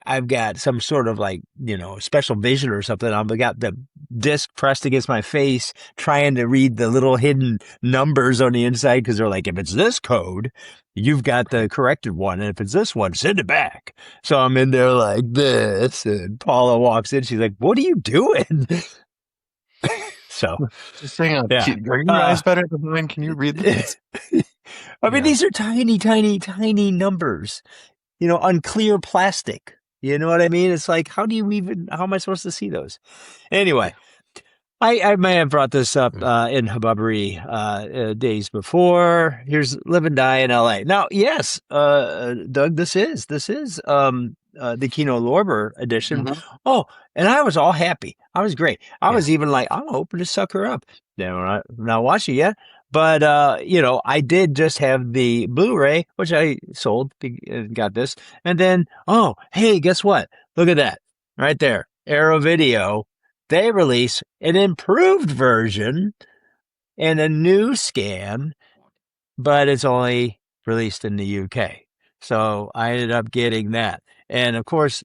I've got some sort of special vision or something. I've got the disc pressed against my face, trying to read the little hidden numbers on the inside, because they're like, if it's this code, you've got the corrected one, and if it's this one, send it back. So I'm in there like this, and Paula walks in. She's like, "What are you doing?" So just hang on. Yeah. Are your eyes better than mine? Can you read this? These are tiny, tiny, tiny numbers. On clear plastic. You know what I mean? It's like, how am I supposed to see those? Anyway, I may have brought this up in Hubbubbery days before. Here's Live and Die in LA. Now, yes, Doug, this is the Kino Lorber edition. Mm-hmm. Oh, and I was all happy. I was great. I was even like, I'm hoping to suck her up. I'm not watching yet. But, I did just have the Blu-ray, which I sold, got this. And then, oh, hey, guess what? Look at that right there. Arrow Video. They release an improved version and a new scan, but it's only released in the UK. So I ended up getting that. And of course,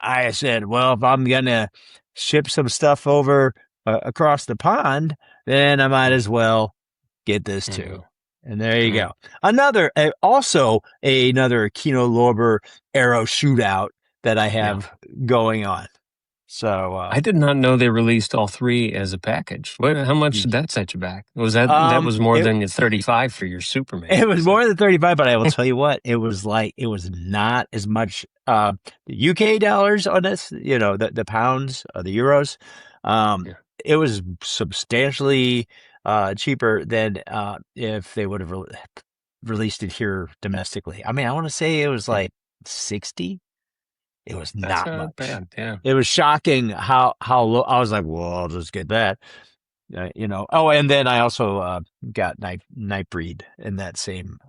I said, well, if I'm going to ship some stuff over across the pond, then I might as well get this too. And there you go. Also another Kino Lorber Arrow shootout that I have going on. So I did not know they released all three as a package. How much did that set you back? Was that was more than your 35 for your Superman? It was more than 35, but I will tell you what, it was not as much UK dollars on this, the pounds or the euros. It was substantially cheaper than if they would have released it here domestically. I mean, I want to say it was like 60. It was That's not much. bad. Yeah. It was shocking how low. I was like, well, I'll just get that. Oh, and then I also got Nightbreed in that same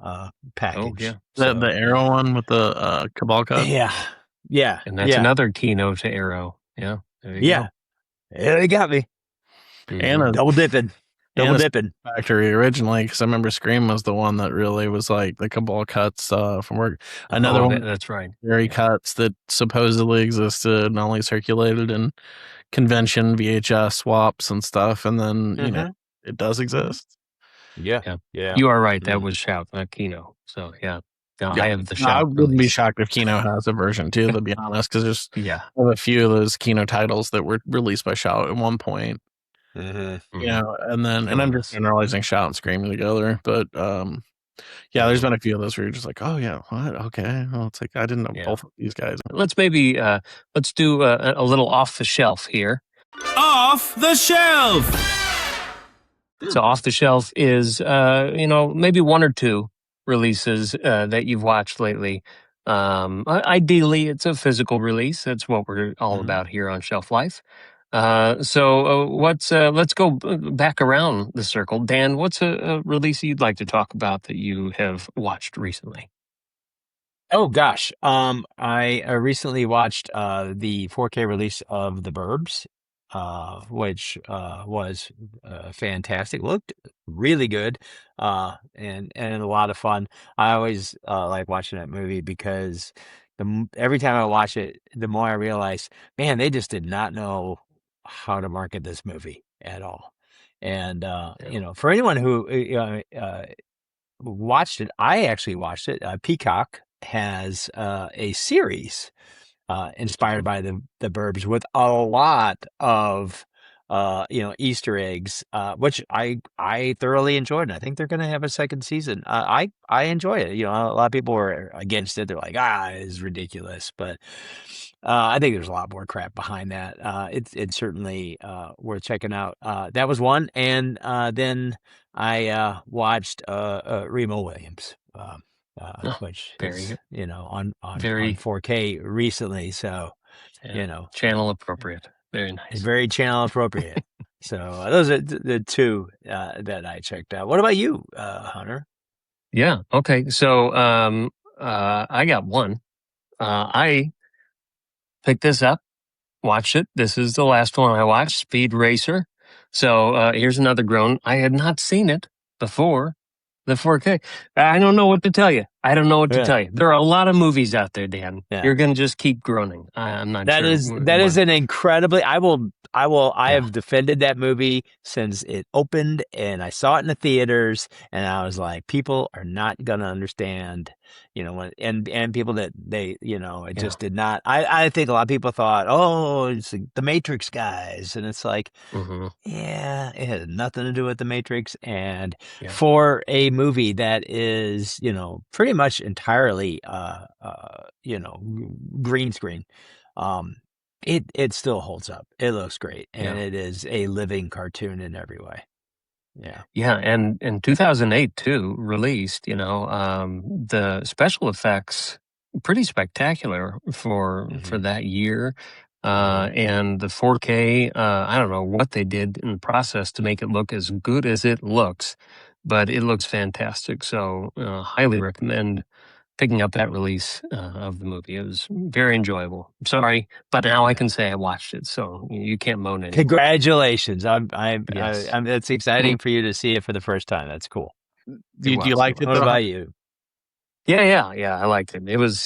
package. Oh, yeah. The Arrow one with the Cabal cut? Yeah. And that's another Kino to Arrow. Yeah. There you go. Yeah, they got me. And double dipping. Factory originally, because I remember Scream was the one that really was like the Cabal cuts from work. Another one, that's right. Very cuts that supposedly existed and only circulated in convention VHS swaps and stuff, and then it does exist. Yeah. You are right. That was Shout, not Kino. So I have the Shout. I wouldn't be shocked if Kino has a version too, to be honest, because there's a few of those Kino titles that were released by Shout at one point. And then I'm just generalizing Shout and Scream together, but there's been a few of those where you're just like, oh yeah, what? Okay, well, it's like I didn't know both of these guys. Let's maybe let's do a little off the shelf here. Off the shelf. So off the shelf is maybe one or two releases that you've watched lately. Ideally, it's a physical release. That's what we're all about here on Shelf Life. Let's go back around the circle. Dan, what's a release you'd like to talk about that you have watched recently? Oh gosh, I recently watched the 4K release of The Burbs, which was fantastic. Looked really good, and a lot of fun. I always like watching that movie because every time I watch it, the more I realize, man, they just did not know how to market this movie at all. And for anyone who watched it, I actually watched it. Peacock has a series inspired by the Burbs with a lot of Easter eggs, which I thoroughly enjoyed. And I think they're going to have a second season. I enjoy it. A lot of people were against it. They're like, it's ridiculous, but I think there's a lot more crap behind that. It's certainly worth checking out. That was one, and then I watched Remo Williams. Which is, on 4K recently. So, channel appropriate. Very nice. It's very channel appropriate. So those are the two that I checked out. What about you, Hunter? Yeah. Okay. So I got one. I picked this up, watched it. This is the last one I watched, Speed Racer. So here's another groan. I had not seen it before the 4K. I don't know what to tell you. There are a lot of movies out there, Dan. Yeah. You're going to just keep groaning. I'm not sure. That is an incredibly, I have defended that movie since it opened, and I saw it in the theaters, and I was like, people are not going to understand, and people that it just did not. I think a lot of people thought, oh, it's the Matrix guys. And it's like, yeah, it had nothing to do with the Matrix. And for a movie that is, pretty much entirely, green screen, it still holds up. It looks great, and it is a living cartoon in every way. Yeah, and in 2008 too, released. The special effects pretty spectacular for that year, and the 4K. I don't know what they did in the process to make it look as good as it looks, but it looks fantastic. So, highly recommend picking up that release of the movie. It was very enjoyable. Sorry, but now I can say I watched it, so you can't moan anymore. Congratulations! It's exciting for you to see it for the first time. That's cool. Do you like it? What about you? Yeah. I liked it. It was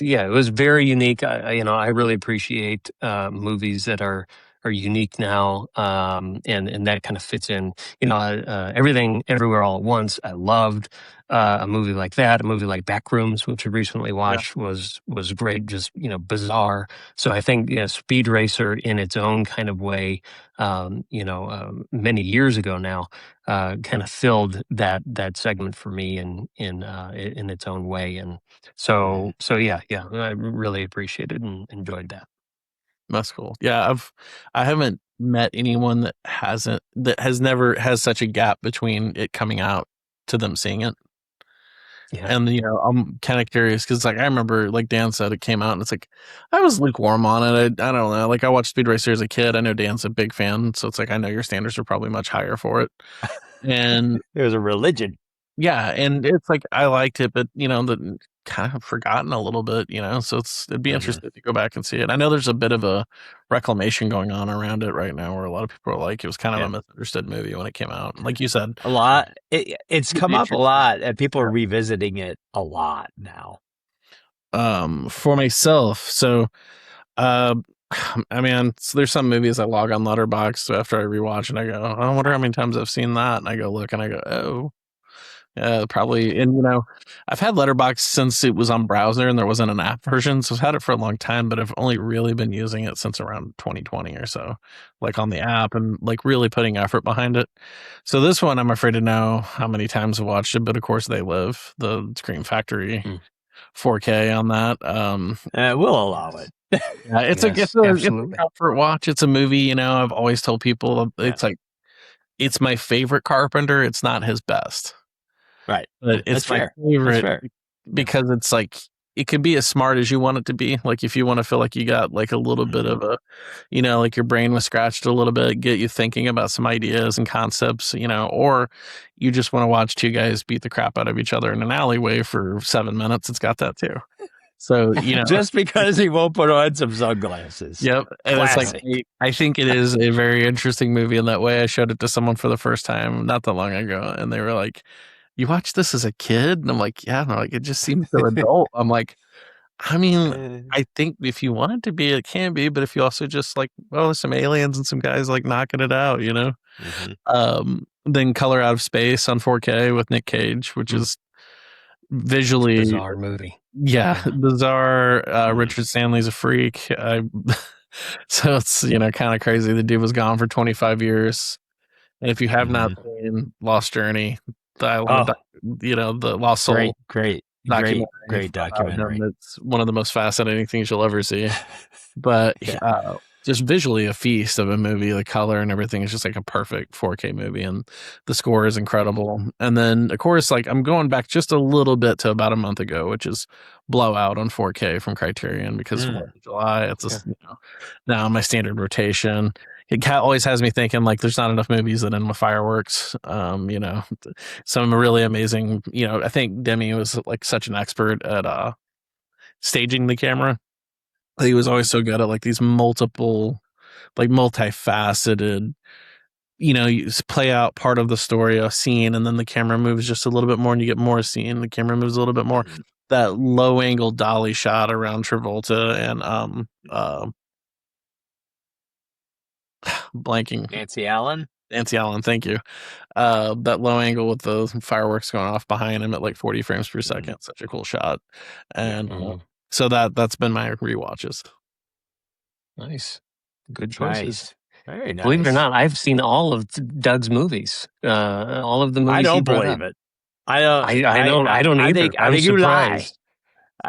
very unique. I really appreciate movies that are unique now, and that kind of fits in. Everything, everywhere, all at once. I loved a movie like that. A movie like Backrooms, which I recently Yeah, watched, was great. Just bizarre. So I think Speed Racer, in its own kind of way, many years ago now, kind of filled that segment for me in its own way. And so yeah, I really appreciated and enjoyed that. that's cool. Yeah, I haven't met anyone that has never has such a gap between it coming out to them seeing it. Yeah. And I'm kind of curious because like I remember, like Dan said, it came out and it's like I was lukewarm on it. I don't know. Like I watched Speed Racer as a kid. I know Dan's a big fan, so it's like I know your standards are probably much higher for it. And It was a religion. yeah, and it's like I liked it, but the kind of forgotten a little bit. So it'd be Mhm. interesting to go back and see it. I know there's a bit of a reclamation going on around it right now, where a lot of people are like, it was kind of Yeah. a misunderstood movie when it came out. Like you said, A lot. It's come up a Matrix. lot, and people are revisiting it a lot now. For myself, so uh, I mean, so there's some movies I log on Letterboxd after I rewatch and I go, oh, I wonder how many times I've seen that, and I go look and I go, oh. Yeah, probably. And I've had Letterboxd since it was on browser and there wasn't an app version, so I've had it for a long time. But I've only really been using it since around 2020 or so, like on the app and like really putting effort behind it. So this one, I'm afraid to know how many times I've watched it, but of course They Live, the Scream Factory Mm. 4K on that. We'll allow it. Yeah, it's Yes, a absolutely. comfort watch. It's a movie. I've always told people it's like it's my favorite Carpenter. It's not his best. Right. But That's it's my fair. favorite That's fair. because it's like it could be as smart as you want it to be. Like if you want to feel like you got like a little bit of a, like your brain was scratched a little bit, get you thinking about some ideas and concepts, or you just want to watch two guys beat the crap out of each other in an alleyway for 7 minutes. It's got that too. So, Just because he won't put on some sunglasses. yep. And Classic. it's like, I think it is a very interesting movie in that way. I showed it to someone for the first time not that long ago, and they were like, you watched this as a kid? And I'm like, yeah. And they're like, it just seems so adult. I'm like, I mean, I think if you want it to be, it can be, but if you also just like, well, there's some aliens and some guys like knocking it out, then Color Out of Space on 4K with Nick Cage, which is visually Bizarre movie. Yeah, bizarre. Richard Stanley's a freak. So it's kind of crazy. The dude was gone for 25 years, and if you have not seen Lost Journey, the Island, the Lost Soul, great documentary, documentary. it's one of the most fascinating things you'll ever see. But just visually a feast of a movie. The color and everything is just like a perfect 4K movie, and the score is incredible. And then of course, like I'm going back just a little bit to about a month ago, which is Blowout on 4K from Criterion, because 4th of July, it's just now my standard rotation. It always has me thinking like there's not enough movies that end with fireworks. Some really amazing. I think Demi was like such an expert at staging the camera. He was always so good at like these multiple, like multifaceted, you play out part of the story, a scene, and then the camera moves just a little bit more and you get more scene. The camera moves a little bit more. That low angle dolly shot around Travolta and blanking. Nancy Allen. Thank you. That low angle with the fireworks going off behind him at like 40 frames per second. Such a cool shot. And so that's been my rewatches. Nice. Good choices. Very nice. Believe it or not, I've seen all of Doug's movies. All of the movies. I don't he brought believe up. it. I don't. I don't either. I think you lie.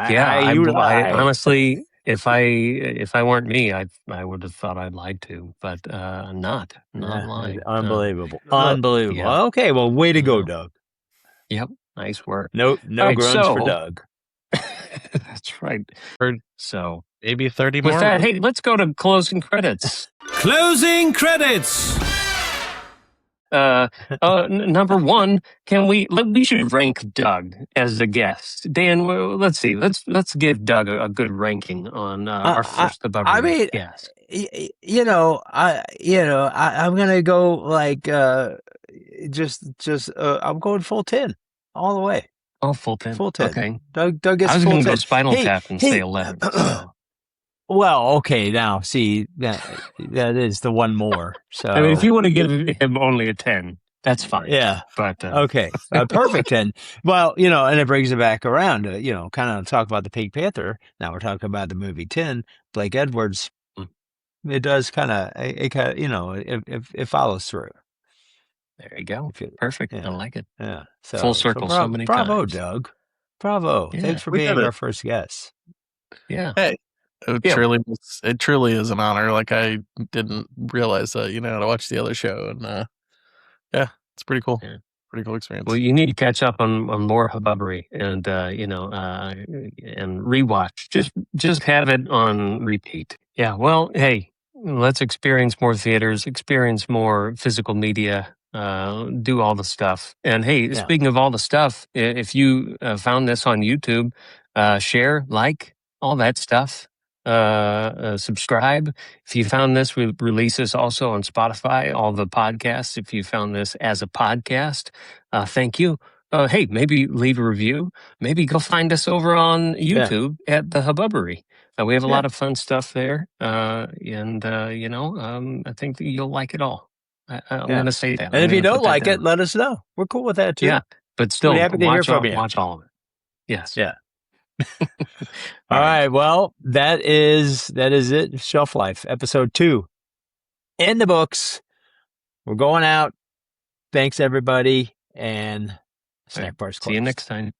You lie. I honestly, if I weren't me, I would have thought I'd lied to, but not lying. Unbelievable. Unbelievable. Yeah. Okay, well, way to go, Doug. Yep, nice work. No right, grunts for Doug. That's right. So maybe 30 with more. that, hey, let's go to closing credits. Closing credits. Number one, we should rank Doug as the guest. Dan, let's see. Let's give Doug a good ranking on our first Hubbubbery. I mean, yes. I'm gonna go like I'm going full 10 all the way. Oh, full 10. Full 10. Okay. Doug gets I was full going to 10. go Spinal Hey, Tap and say 11. So. well, okay, now see that is the one more. So I mean, if you want to give him only a 10, that's fine. yeah, But okay, perfect then. Well, and it brings it back around to kind of talk about the Pink Panther. Now we're talking about the movie 10, Blake Edwards. It does kind of it follows through. there you go. Perfect. I Yeah, like it. yeah. Full So circle so many bravo, times. Doug. Bravo. Yeah, Thanks for we did being it. our first guest. Yeah. Hey, it Yeah. truly is an honor. Like, I didn't realize that, to watch the other show, and yeah, it's pretty cool. Yeah. Pretty cool experience. Well, you need to catch up on more Hubbubbery and and rewatch. Just have it on repeat. Yeah. Well, hey, let's experience more theaters, experience more physical media, do all the stuff. And hey, Yeah. speaking of all the stuff, if you found this on YouTube, share, like, all that stuff. Subscribe. If you found this, we release this also on Spotify, all the podcasts. If you found this as a podcast, thank you. Hey, maybe leave a review. Maybe go find us over on YouTube at the Hubbubbery. We have a lot of fun stuff there, I think that you'll like it all. I'm going to say that. And if you don't like it, let us know. We're cool with that too. Yeah, but still, we're happy to hear from you. Watch all of it. Yes. Yeah. All right. Well, that is it. Shelf Life, episode 2, in the books. We're going out. Thanks, everybody, and snack bars closed. See you next time.